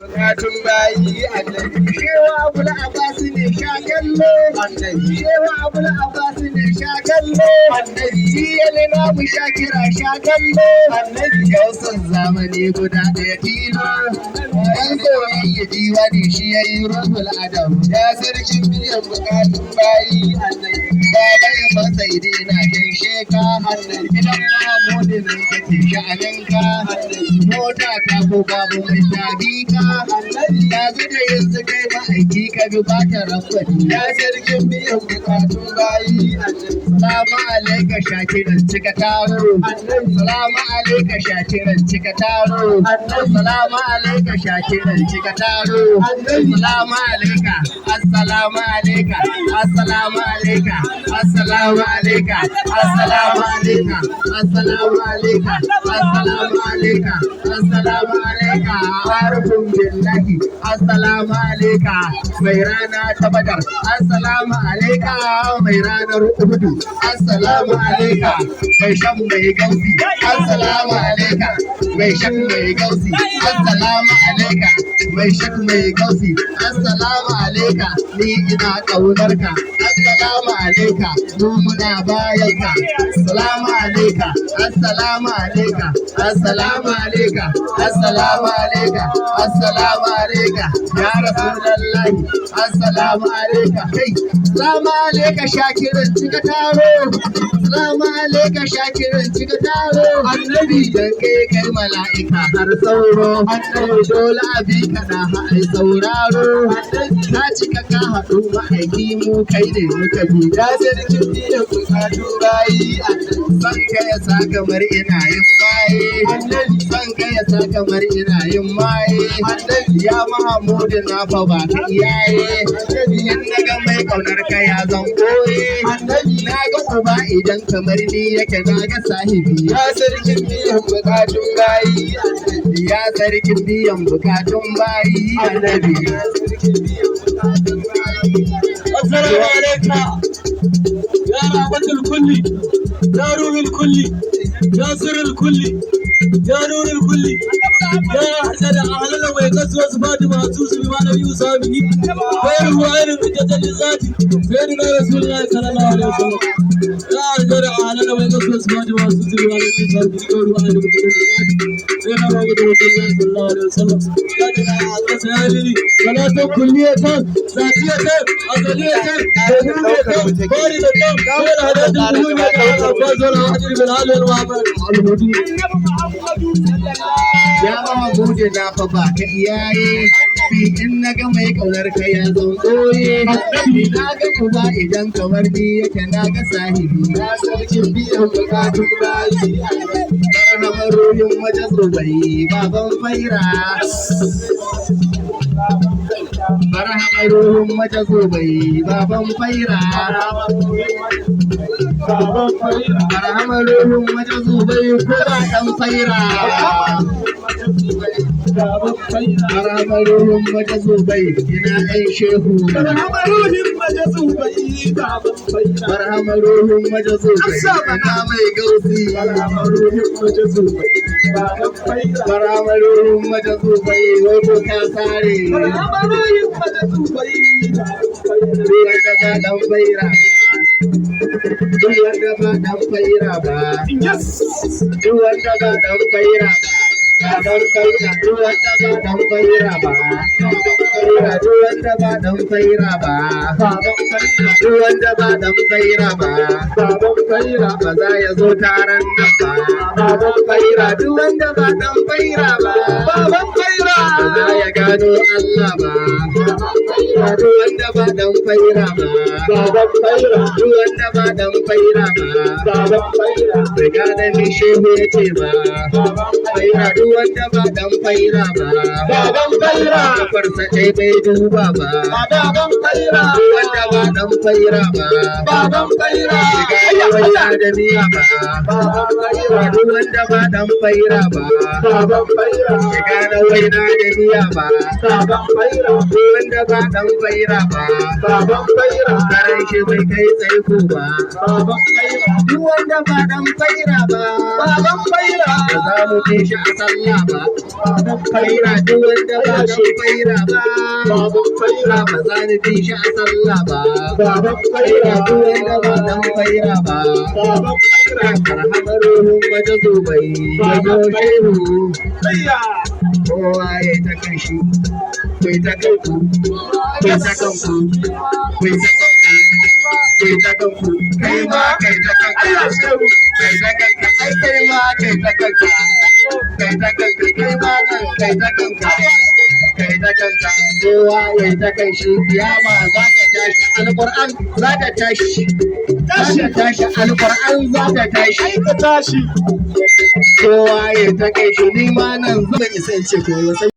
Bukatun bayi annabi shewa abul abbas ne sha kallo annabi shewa abul abbas ne sha kallo annabi jiyale na mu sha kira sha kallo annabi gausan zamani guda ɗaya tilo dan koyi ya ji wani shi yayi ruhul adam ya sarkin biyan bukatun bayi annabi baba ya masai dai na gaishe ka annabi idan Mahmudu nan kake sha'aninka annabi mota ta ko babu mai tabi ka ya zuda yanzu kai ma'aiki ka bi ba ta rangwani ya sarkin biyan bukatun bayi salamu alaika shakiran cika taro salamu alaika shakiran cika taro salamu alaika shakiran cika taro salamu alaika assalamu alaika assalamu alaika assalamu alaika assalamu alaika assalamu alaika assalamu alaika assalamu alaika harfun billahi assalamu alaika mai rana ta badar assalamu alaika mai ranar uhudu assalamu alaika mai shan mai gausi assalamu alaika mai shan mai gausi assalamu alaika mai shan mai gausi assalamu alaika ni ina kaunarka assalamu alaika mu muna bayanka assalamu alaika assalamu alaika assalamu alaika assalamu alaika assalamu alaika ya rasulullahi assalamu alaika kai assalamu alaika shakirin cika taro assalamu alaika shakirin cika taro annabi dan kai mala'ika har sauro annabi dole abi kana hai sauraro ta cika ka haɗu ma'aiki mu kai ne muka bi da sarkin biyan bukatun bayi san ka ya sa kamar ina yin maye san ka ya sa kamar ina yin maye ya Mahmudu na fa ba ka iyaye in naga mai kaunar ka ya zan koye na ga uba idan kamar ni yake na ga sahibi ya sarkin biyan bukatun bayi ya sarkin biyan bukatun bayi annabi assalamu alaikum ya rahmatul kulli ya ruhul kulli ya sirrul kulli ya nurul kulli ya hasada ahlala wa yaqsu asbatu mahsus bima nabi usabihi khairu wa ayrun tajal zati sayyidina rasulullah sallallahu alaihi wasallam ya hasada ahlala wa yaqsu asbatu mahsus bima nabi usabihi khairu wa ayrun tajal sayyidina rasulullah sallallahu alaihi wasallam ya jana asali salatu kulliyatan zatiyatan azaliyatan duniyatan baridatan khairu hadatul qulub fazal hadir bil hal wal amal al hudud ya Mahmudu na fa ba ka iyaye in na ga mai kaunar ka ya zan koye na ga uba idan kamar ni yake na ga sahibi ya sarkin biyan bukatun bayi marhaban ruhin majazubai baban faira marhaban ruhin majazubai baban faira marhaban ruhin majazubai ko ba dan faira marhamaruhin majazubai ina ɗan shehu marhamaruhin majazubai marhamaruhin majazubai ina mai gausi marhamaruhin majazubai marhamaruhin majazubai wato ka sare marhamaruhin majazubai ruwan da ba dan faira duk wanda ba dan faira ba duk wanda ba dan faira ba dan faira duk wanda ba dan faira ba duk wanda ba dan faira ba duk wanda ba dan faira ba ba za ya zo taron nan ba baban faira duk wanda ba dan faira ba baban faira ba za ya gano Allah ba duk wanda ba dan faira ba baban faira duk wanda ba dan faira ba baban faira riga da ni shehu ya ce ba faira duk wanda ba dan faira ba baban faira kafarsa dai bai duba ba baban faira duk wanda ba dan faira ba baban faira riga ya waya da miya ba baban faira duk wanda ba dan faira ba baban faira riga na waina da miya ba baban faira duk wanda ba dan faira ba baban faira karan shi bai kai tsaiko ba baban faira duk wanda ba dan faira ba baban faira ba za mu bi shi a sallah ba baban faira duk wanda ba dan faira ba baban faira ba za mu bi shi a sallah ba baban faira duk wanda ba dan faira ba baban faira karhamaru waje zubai waje shehu kowa ya ta kan shi kai ta kanku kai ta kanku kai ta kanku kai ta kanku kai ma kai ta kanka kai ta kanka ai kai ma kai ta kanka kai ta kanka kai ma kai ta kanka kai ta kanka kowa ya ta kan shi kiyama za ta tashi alquran za ta tashi alquran za ta tashi kowa ya ta kai shi ni ma nan zan isa in ce koyo